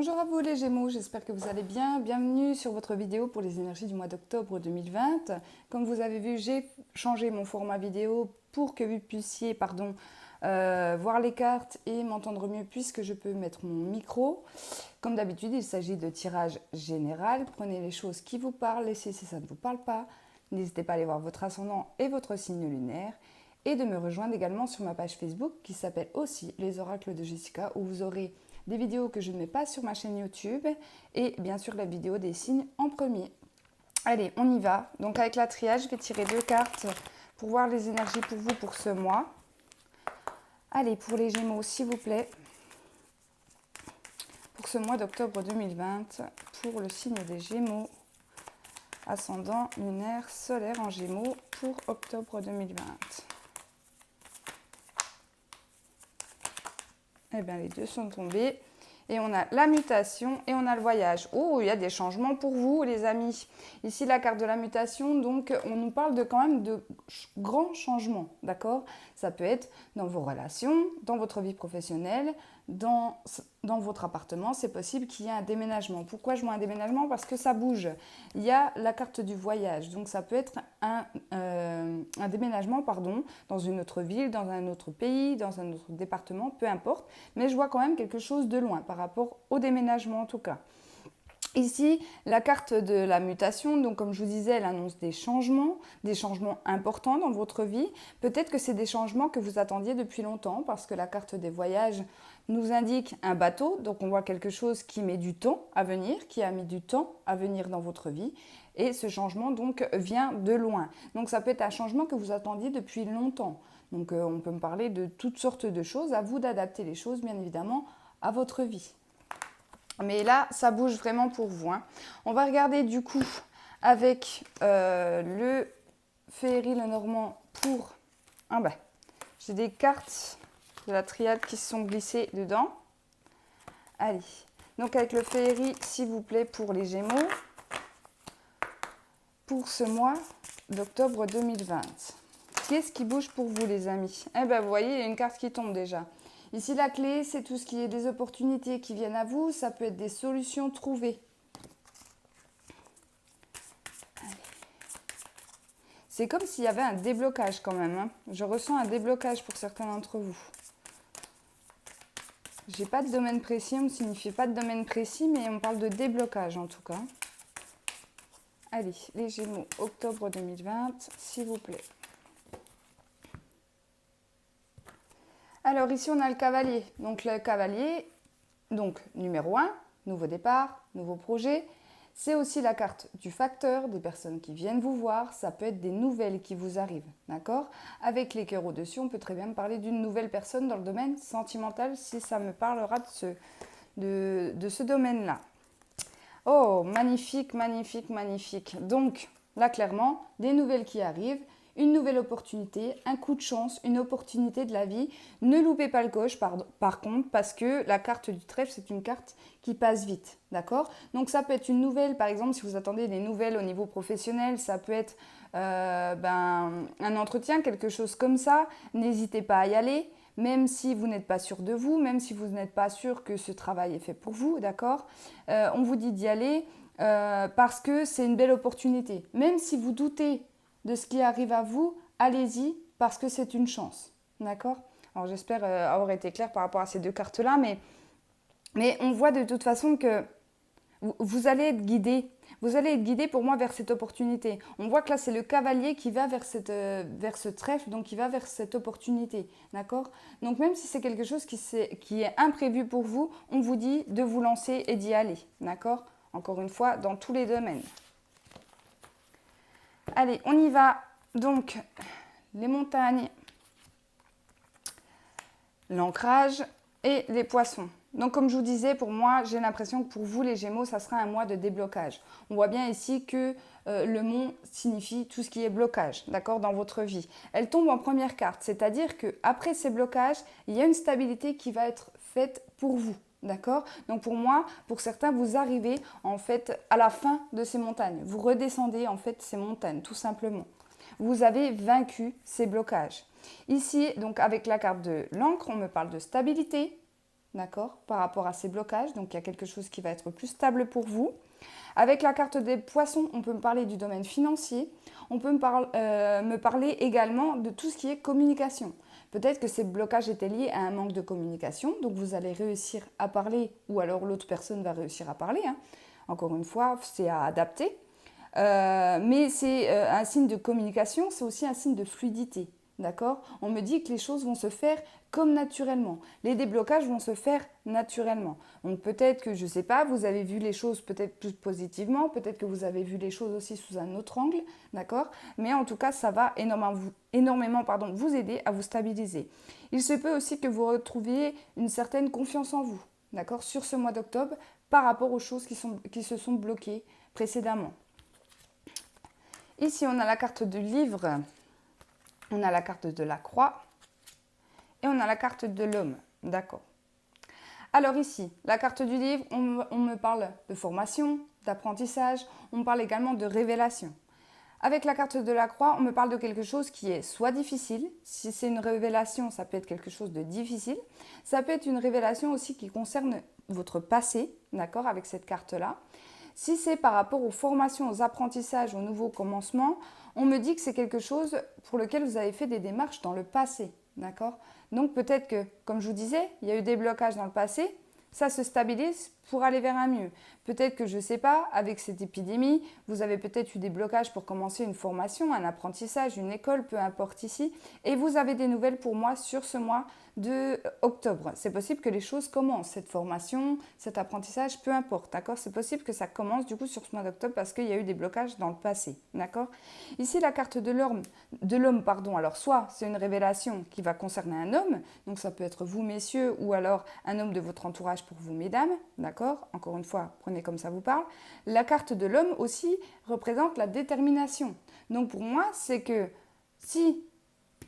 Bonjour à vous les Gémeaux, j'espère que vous allez bien. Bienvenue sur votre vidéo pour les énergies du mois d'octobre 2020. Comme vous avez vu, j'ai changé mon format vidéo pour que vous puissiez voir les cartes et m'entendre mieux puisque je peux mettre mon micro. Comme d'habitude, il s'agit de tirage général. Prenez les choses qui vous parlent, laissez si ça ne vous parle pas. N'hésitez pas à aller voir votre ascendant et votre signe lunaire. Et de me rejoindre également sur ma page Facebook qui s'appelle aussi Les Oracles de Jessica, où vous aurez des vidéos que je ne mets pas sur ma chaîne YouTube et bien sûr la vidéo des signes en premier. Allez, on y va. Donc avec la triade, je vais tirer 2 cartes pour voir les énergies pour vous pour ce mois. Allez, pour les Gémeaux, s'il vous plaît, pour ce mois d'octobre 2020, pour le signe des Gémeaux, ascendant lunaire solaire en Gémeaux pour octobre 2020. Eh bien, les deux sont tombés. Et on a la mutation et on a le voyage. Oh, il y a des changements pour vous, les amis. Ici, la carte de la mutation, donc on nous parle de quand même de grands changements, d'accord? Ça peut être dans vos relations, dans votre vie professionnelle, dans votre appartement. C'est possible qu'il y ait un déménagement. Pourquoi je vois un déménagement? Parce que ça bouge. Il y a la carte du voyage. Donc, ça peut être un déménagement, dans une autre ville, dans un autre pays, dans un autre département, peu importe. Mais je vois quand même quelque chose de loin par rapport au déménagement en tout cas. Ici, la carte de la mutation, donc comme je vous disais, elle annonce des changements importants dans votre vie. Peut-être que c'est des changements que vous attendiez depuis longtemps parce que la carte des voyages nous indique un bateau. Donc on voit quelque chose qui met du temps à venir, qui a mis du temps à venir dans votre vie. Et ce changement donc vient de loin. Donc ça peut être un changement que vous attendiez depuis longtemps. Donc on peut me parler de toutes sortes de choses. À vous d'adapter les choses, bien évidemment, à votre vie. Mais là, ça bouge vraiment pour vous. On va regarder du coup avec le Féerie Lenormand pour... j'ai des cartes de la triade qui se sont glissées dedans. Allez, donc avec le Féerie, s'il vous plaît, pour les Gémeaux, pour ce mois d'octobre 2020. Qu'est-ce qui bouge pour vous, les amis? Eh bien, vous voyez, il y a une carte qui tombe déjà. Ici, la clé, c'est tout ce qui est des opportunités qui viennent à vous. Ça peut être des solutions trouvées. C'est comme s'il y avait un déblocage quand même. Je ressens un déblocage pour certains d'entre vous. J'ai pas de domaine précis, on ne me signifie pas de domaine précis, mais on parle de déblocage en tout cas. Allez, les Gémeaux, octobre 2020, s'il vous plaît. Alors ici, on a le cavalier. Donc le cavalier, numéro 1, nouveau départ, nouveau projet. C'est aussi la carte du facteur, des personnes qui viennent vous voir. Ça peut être des nouvelles qui vous arrivent, d'accord? Avec les cœurs au-dessus, on peut très bien me parler d'une nouvelle personne dans le domaine sentimental si ça me parlera de ce domaine-là. Oh, magnifique, magnifique, magnifique. Donc là, clairement, des nouvelles qui arrivent. Une nouvelle opportunité, un coup de chance, une opportunité de la vie. Ne loupez pas le coche par contre parce que la carte du trèfle, c'est une carte qui passe vite, d'accord? Donc ça peut être une nouvelle, par exemple, si vous attendez des nouvelles au niveau professionnel, ça peut être un entretien, quelque chose comme ça. N'hésitez pas à y aller, même si vous n'êtes pas sûr de vous, même si vous n'êtes pas sûr que ce travail est fait pour vous, d'accord? On vous dit d'y aller parce que c'est une belle opportunité. Même si vous doutez de ce qui arrive à vous, allez-y parce que c'est une chance, d'accord? Alors j'espère avoir été claire par rapport à ces deux cartes-là, mais on voit de toute façon que vous allez être guidé. Vous allez être guidé pour moi vers cette opportunité. On voit que là, c'est le cavalier qui va vers ce trèfle, donc qui va vers cette opportunité, d'accord? Donc même si c'est quelque chose qui est imprévu pour vous, on vous dit de vous lancer et d'y aller, d'accord? Encore une fois, dans tous les domaines. Allez, on y va. Donc, les montagnes, l'ancrage et les poissons. Donc, comme je vous disais, pour moi, j'ai l'impression que pour vous, les Gémeaux, ça sera un mois de déblocage. On voit bien ici que le mont signifie tout ce qui est blocage, d'accord, dans votre vie. Elle tombe en première carte, c'est-à-dire qu'après ces blocages, il y a une stabilité qui va être faite pour vous. D'accord? Donc pour moi, pour certains, vous arrivez en fait à la fin de ces montagnes. Vous redescendez en fait ces montagnes, tout simplement. Vous avez vaincu ces blocages. Ici, donc avec la carte de l'encre, on me parle de stabilité, d'accord, par rapport à ces blocages. Donc, il y a quelque chose qui va être plus stable pour vous. Avec la carte des poissons, on peut me parler du domaine financier. On peut me parler également de tout ce qui est communication. Peut-être que ces blocages étaient liés à un manque de communication. Donc, vous allez réussir à parler ou alors l'autre personne va réussir à parler. Encore une fois, c'est à adapter. Mais c'est un signe de communication, c'est aussi un signe de fluidité. D'accord? On me dit que les choses vont se faire comme naturellement. Les déblocages vont se faire naturellement. Donc peut-être que, je ne sais pas, vous avez vu les choses peut-être plus positivement, peut-être que vous avez vu les choses aussi sous un autre angle, d'accord? Mais en tout cas, ça va énormément vous aider à vous stabiliser. Il se peut aussi que vous retrouviez une certaine confiance en vous, d'accord? Sur ce mois d'octobre, par rapport aux choses qui se sont bloquées précédemment. Ici, on a la carte du livre. On a la carte de la croix et on a la carte de l'homme. D'accord. Alors ici, la carte du livre, on me parle de formation, d'apprentissage, on me parle également de révélation. Avec la carte de la croix, on me parle de quelque chose qui est soit difficile, si c'est une révélation, ça peut être quelque chose de difficile, ça peut être une révélation aussi qui concerne votre passé, d'accord, avec cette carte-là. Si c'est par rapport aux formations, aux apprentissages, aux nouveaux commencements, on me dit que c'est quelque chose pour lequel vous avez fait des démarches dans le passé, d'accord? Donc peut-être que, comme je vous disais, il y a eu des blocages dans le passé, ça se stabilise pour aller vers un mieux. Peut-être que, je ne sais pas, avec cette épidémie, vous avez peut-être eu des blocages pour commencer une formation, un apprentissage, une école, peu importe ici, et vous avez des nouvelles pour moi sur ce mois de octobre. C'est possible que les choses commencent, cette formation, cet apprentissage, peu importe, d'accord? C'est possible que ça commence du coup sur ce mois d'octobre parce qu'il y a eu des blocages dans le passé, d'accord? Ici, la carte de l'homme, alors soit c'est une révélation qui va concerner un homme, donc ça peut être vous messieurs ou alors un homme de votre entourage pour vous mesdames, d'accord? Encore une fois, prenez comme ça vous parle. La carte de l'homme aussi représente la détermination. Donc pour moi, c'est que si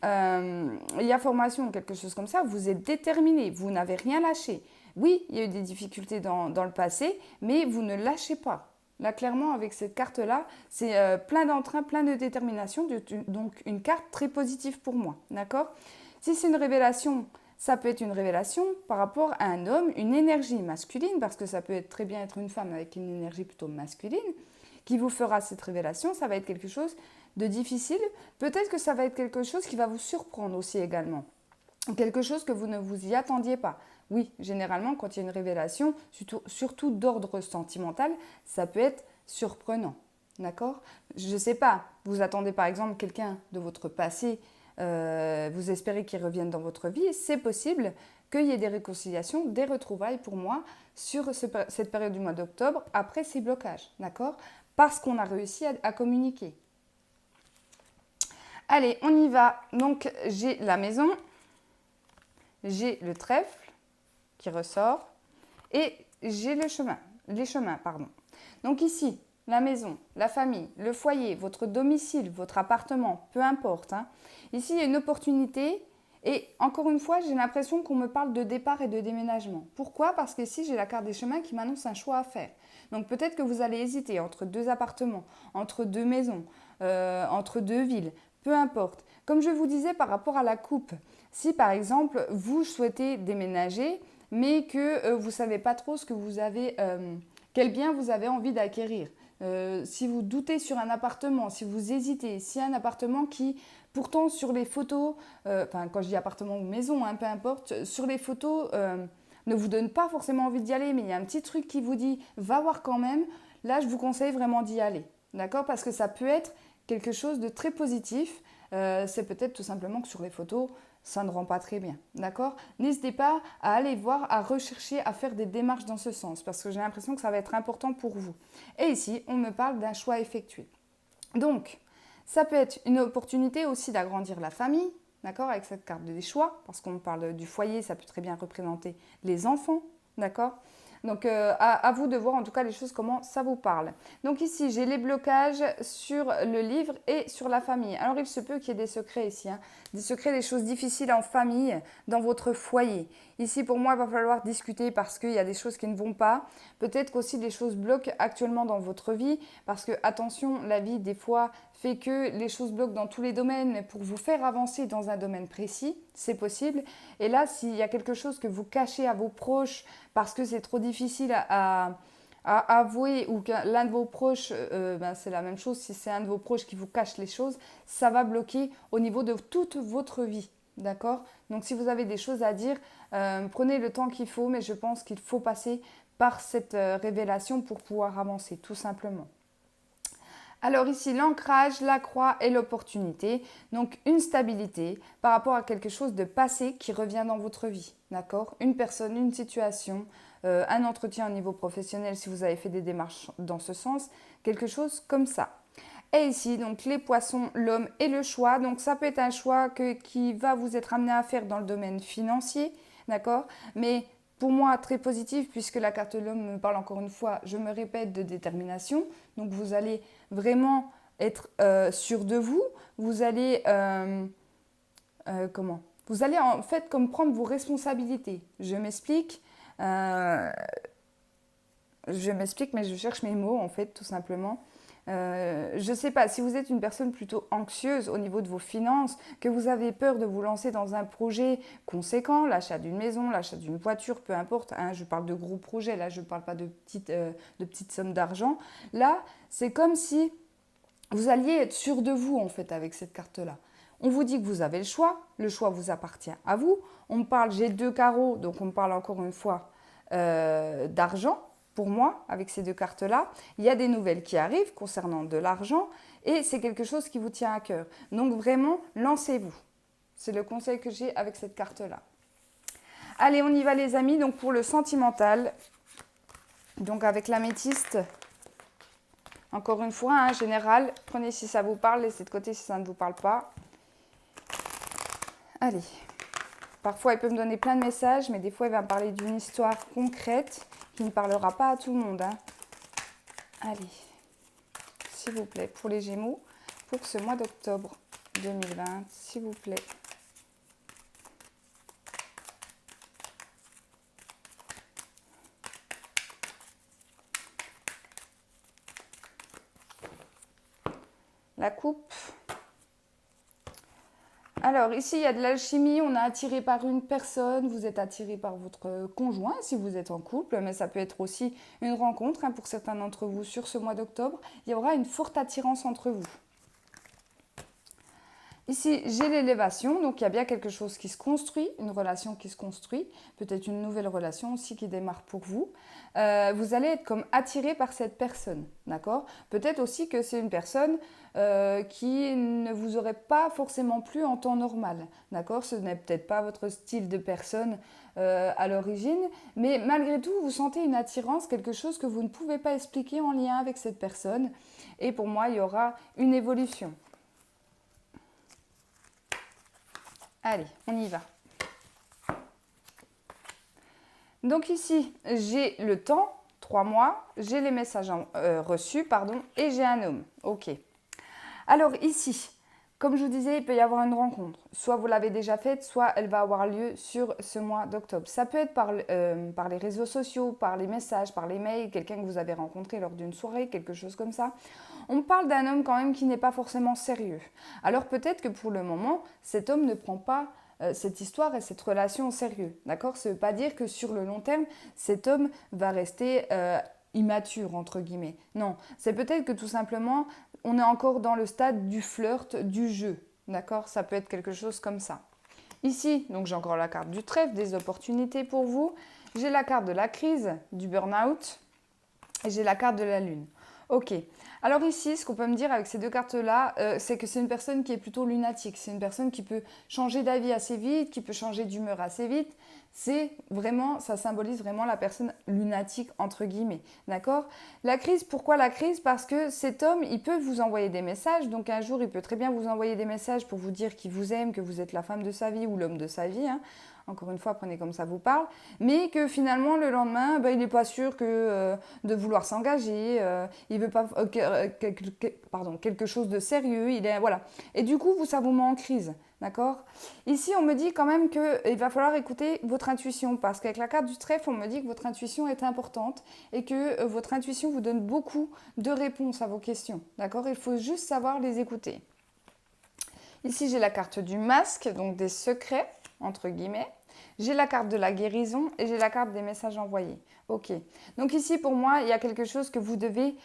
il y a formation ou quelque chose comme ça, vous êtes déterminé, vous n'avez rien lâché. Oui, il y a eu des difficultés dans le passé, mais vous ne lâchez pas. Là, clairement, avec cette carte-là, c'est plein d'entrain, plein de détermination, donc une carte très positive pour moi, d'accord? Si c'est une révélation, ça peut être une révélation par rapport à un homme, une énergie masculine, parce que ça peut être très bien être une femme avec une énergie plutôt masculine, qui vous fera cette révélation. Ça va être quelque chose de difficile. Peut-être que ça va être quelque chose qui va vous surprendre aussi également. Quelque chose que vous ne vous y attendiez pas. Oui, généralement, quand il y a une révélation, surtout d'ordre sentimental, ça peut être surprenant. D'accord? Je ne sais pas, vous attendez par exemple quelqu'un de votre passé, vous espérez qu'il revienne dans votre vie, c'est possible qu'il y ait des réconciliations, des retrouvailles pour moi sur cette période du mois d'octobre après ces blocages. D'accord? Parce qu'on a réussi à communiquer. Allez, on y va. Donc, j'ai la maison, j'ai le trèfle qui ressort et j'ai les chemins. Donc ici, la maison, la famille, le foyer, votre domicile, votre appartement, peu importe. Ici, il y a une opportunité et encore une fois, j'ai l'impression qu'on me parle de départ et de déménagement. Pourquoi? Parce qu'ici, j'ai la carte des chemins qui m'annonce un choix à faire. Donc peut-être que vous allez hésiter entre deux appartements, entre deux maisons, entre deux villes. Peu importe. Comme je vous disais par rapport à la coupe, si par exemple vous souhaitez déménager, mais que vous ne savez pas trop ce que vous avez, quel bien vous avez envie d'acquérir, si vous doutez sur un appartement, si vous hésitez, si un appartement qui, pourtant sur les photos, quand je dis appartement ou maison, peu importe, sur les photos ne vous donne pas forcément envie d'y aller, mais il y a un petit truc qui vous dit va voir quand même, là je vous conseille vraiment d'y aller, d'accord? Parce que ça peut être quelque chose de très positif. C'est peut-être tout simplement que sur les photos, ça ne rend pas très bien, d'accord? N'hésitez pas à aller voir, à rechercher, à faire des démarches dans ce sens, parce que j'ai l'impression que ça va être important pour vous. Et ici, on me parle d'un choix effectué. Donc, ça peut être une opportunité aussi d'agrandir la famille, d'accord? Avec cette carte des choix, parce qu'on parle du foyer, ça peut très bien représenter les enfants, d'accord? Donc, à vous de voir en tout cas les choses, comment ça vous parle. Donc ici, j'ai les blocages sur le livre et sur la famille. Alors, il se peut qu'il y ait des secrets ici, des secrets, des choses difficiles en famille, dans votre foyer. Ici, pour moi, il va falloir discuter parce qu'il y a des choses qui ne vont pas. Peut-être qu'aussi les choses bloquent actuellement dans votre vie parce que, attention, la vie, des fois, fait que les choses bloquent dans tous les domaines, mais pour vous faire avancer dans un domaine précis, c'est possible. Et là, s'il y a quelque chose que vous cachez à vos proches parce que c'est trop difficile à avouer ou que l'un de vos proches, c'est la même chose, si c'est un de vos proches qui vous cache les choses, ça va bloquer au niveau de toute votre vie. D'accord? Donc si vous avez des choses à dire, prenez le temps qu'il faut, mais je pense qu'il faut passer par cette révélation pour pouvoir avancer, tout simplement. Alors ici, l'ancrage, la croix et l'opportunité. Donc une stabilité par rapport à quelque chose de passé qui revient dans votre vie. D'accord? Une personne, une situation, un entretien au niveau professionnel si vous avez fait des démarches dans ce sens, quelque chose comme ça. Et ici, donc les poissons, l'homme et le choix. Donc ça peut être un choix qui va vous être amené à faire dans le domaine financier, d'accord? Mais pour moi, très positif puisque la carte de l'homme me parle encore une fois, je me répète, de détermination. Donc vous allez vraiment être sûr de vous. Vous allez, Vous allez en fait comme prendre vos responsabilités. Je m'explique. Mais je cherche mes mots en fait, tout simplement. Je ne sais pas, si vous êtes une personne plutôt anxieuse au niveau de vos finances, que vous avez peur de vous lancer dans un projet conséquent, l'achat d'une maison, l'achat d'une voiture, peu importe, hein, je parle de gros projets, là je ne parle pas de petites sommes d'argent. Là, c'est comme si vous alliez être sûr de vous en fait avec cette carte-là. On vous dit que vous avez le choix vous appartient à vous. On me parle, j'ai 2 carreaux, donc on me parle encore une fois d'argent. Pour moi, avec ces 2 cartes-là, il y a des nouvelles qui arrivent concernant de l'argent et c'est quelque chose qui vous tient à cœur. Donc vraiment, lancez-vous. C'est le conseil que j'ai avec cette carte-là. Allez, on y va les amis. Donc pour le sentimental, donc avec l'améthyste, encore une fois, hein, général, prenez si ça vous parle, laissez de côté si ça ne vous parle pas. Allez. Parfois, il peut me donner plein de messages, mais des fois, il va me parler d'une histoire concrète qui ne parlera pas à tout le monde. Hein. Allez, s'il vous plaît, pour les Gémeaux, pour ce mois d'octobre 2020, s'il vous plaît. La coupe. Alors ici, il y a de l'alchimie, on est attiré par une personne, vous êtes attiré par votre conjoint si vous êtes en couple, mais ça peut être aussi une rencontre hein, pour certains d'entre vous sur ce mois d'octobre. Il y aura une forte attirance entre vous. Ici, j'ai l'élévation, donc il y a bien quelque chose qui se construit, une relation qui se construit, peut-être une nouvelle relation aussi qui démarre pour vous. Vous allez être comme attiré par cette personne, d'accord? Peut-être aussi que c'est une personne qui ne vous aurait pas forcément plu en temps normal, d'accord? Ce n'est peut-être pas votre style de personne à l'origine, mais malgré tout, vous sentez une attirance, quelque chose que vous ne pouvez pas expliquer en lien avec cette personne. Et pour moi, il y aura une évolution. Allez, on y va. Donc ici, j'ai le temps, 3 mois, j'ai les messages reçus, et j'ai un homme. Ok. Alors ici, comme je vous disais, il peut y avoir une rencontre. Soit vous l'avez déjà faite, soit elle va avoir lieu sur ce mois d'octobre. Ça peut être par les réseaux sociaux, par les messages, par les mails, quelqu'un que vous avez rencontré lors d'une soirée, quelque chose comme ça. On parle d'un homme quand même qui n'est pas forcément sérieux. Alors peut-être que pour le moment, cet homme ne prend pas cette histoire et cette relation au sérieux. D'accord? Ça ne veut pas dire que sur le long terme, cet homme va rester immature, entre guillemets. Non, c'est peut-être que tout simplement, on est encore dans le stade du flirt, du jeu. D'accord? Ça peut être quelque chose comme ça. Ici, donc j'ai encore la carte du trèfle, des opportunités pour vous. J'ai la carte de la crise, du burn-out. Et j'ai la carte de la lune. Ok. Alors ici, ce qu'on peut me dire avec ces 2 cartes-là, c'est que c'est une personne qui est plutôt lunatique. C'est une personne qui peut changer d'avis assez vite, qui peut changer d'humeur assez vite. C'est vraiment, ça symbolise vraiment la personne lunatique, entre guillemets. D'accord? La crise, pourquoi la crise? Parce que cet homme, il peut vous envoyer des messages. Donc un jour, il peut très bien vous envoyer des messages pour vous dire qu'il vous aime, que vous êtes la femme de sa vie ou l'homme de sa vie. Hein. Encore une fois, prenez comme ça vous parle, mais que finalement, le lendemain, il n'est pas sûr de vouloir s'engager, il ne veut pas quelque chose de sérieux, voilà. Et du coup, ça vous met en crise, d'accord? Ici, on me dit quand même qu'il va falloir écouter votre intuition, parce qu'avec la carte du trèfle, on me dit que votre intuition est importante et que votre intuition vous donne beaucoup de réponses à vos questions, d'accord? Il faut juste savoir les écouter. Ici, j'ai la carte du masque, donc des secrets. entre guillemets. J'ai la carte de la guérison et j'ai la carte des messages envoyés. Ok. Donc ici, pour moi, il y a quelque chose que vous devez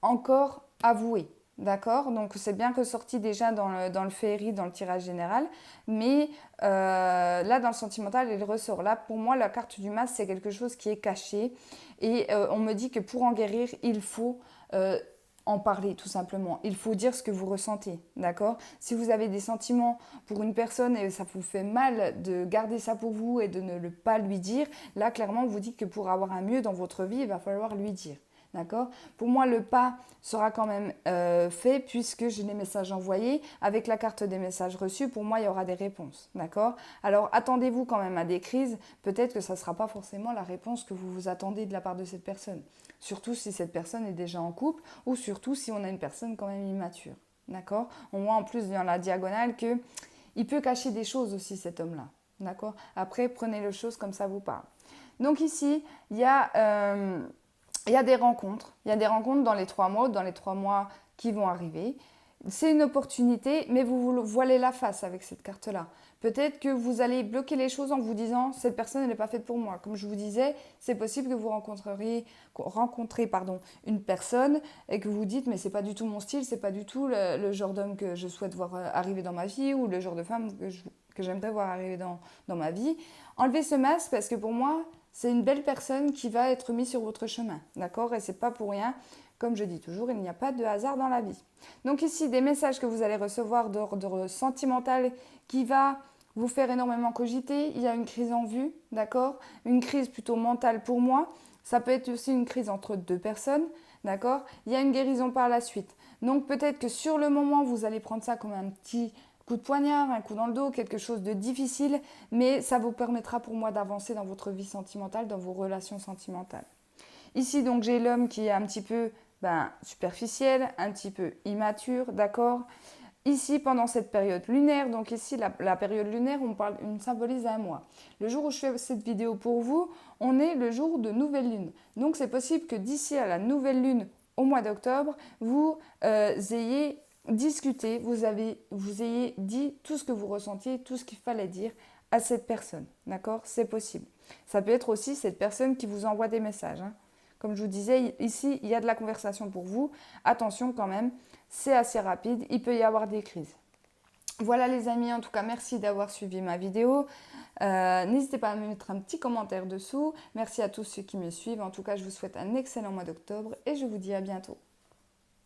encore avouer. D'accord? Donc c'est bien ressorti déjà dans le féerie, dans le tirage général. Mais là, dans le sentimental, il ressort. Là, pour moi, la carte du masque, c'est quelque chose qui est caché. Et on me dit que pour en guérir, il faut en parler tout simplement. Il faut dire ce que vous ressentez, d'accord? Si vous avez des sentiments pour une personne et ça vous fait mal de garder ça pour vous et de ne le pas lui dire, là clairement on vous dit que pour avoir un mieux dans votre vie, il va falloir lui dire. D'accord? Pour moi, le pas sera quand même fait puisque j'ai les messages envoyés. Avec la carte des messages reçus, pour moi, il y aura des réponses. D'accord? Alors, attendez-vous quand même à des crises. Peut-être que ça ne sera pas forcément la réponse que vous vous attendez de la part de cette personne. Surtout si cette personne est déjà en couple ou surtout si on a une personne quand même immature. D'accord? On voit en plus dans la diagonale qu'il peut cacher des choses aussi, cet homme-là. D'accord? Après, prenez les choses comme ça vous parle. Donc ici, il y a des rencontres. Il y a des rencontres dans les 3 mois qui vont arriver. C'est une opportunité, mais vous voilez la face avec cette carte-là. Peut-être que vous allez bloquer les choses en vous disant « cette personne n'est pas faite pour moi ». Comme je vous disais, c'est possible que vous rencontrez une personne et que vous dites « mais c'est pas du tout mon style, c'est pas du tout le genre d'homme que je souhaite voir arriver dans ma vie ou le genre de femme que j'aimerais voir arriver dans ma vie ». Enlevez ce masque parce que pour moi, c'est une belle personne qui va être mise sur votre chemin, d'accord? Et c'est pas pour rien. Comme je dis toujours, il n'y a pas de hasard dans la vie. Donc ici, des messages que vous allez recevoir d'ordre sentimental qui va vous faire énormément cogiter. Il y a une crise en vue, d'accord? Une crise plutôt mentale pour moi. Ça peut être aussi une crise entre 2 personnes, d'accord? Il y a une guérison par la suite. Donc peut-être que sur le moment, vous allez prendre ça comme un petit coup de poignard, un coup dans le dos, quelque chose de difficile, mais ça vous permettra pour moi d'avancer dans votre vie sentimentale, dans vos relations sentimentales. Ici, donc, j'ai l'homme qui est un petit peu superficiel, un petit peu immature, d'accord? Ici, pendant cette période lunaire, donc ici, la période lunaire, on symbolise un mois. Le jour où je fais cette vidéo pour vous, on est le jour de nouvelle lune. Donc, c'est possible que d'ici à la nouvelle lune, au mois d'octobre, vous ayez discuté, vous ayez dit tout ce que vous ressentiez, tout ce qu'il fallait dire à cette personne. D'accord? C'est possible. Ça peut être aussi cette personne qui vous envoie des messages. Hein. Comme je vous disais, ici, il y a de la conversation pour vous. Attention quand même, c'est assez rapide, il peut y avoir des crises. Voilà les amis, en tout cas, merci d'avoir suivi ma vidéo. N'hésitez pas à me mettre un petit commentaire dessous. Merci à tous ceux qui me suivent. En tout cas, je vous souhaite un excellent mois d'octobre et je vous dis à bientôt.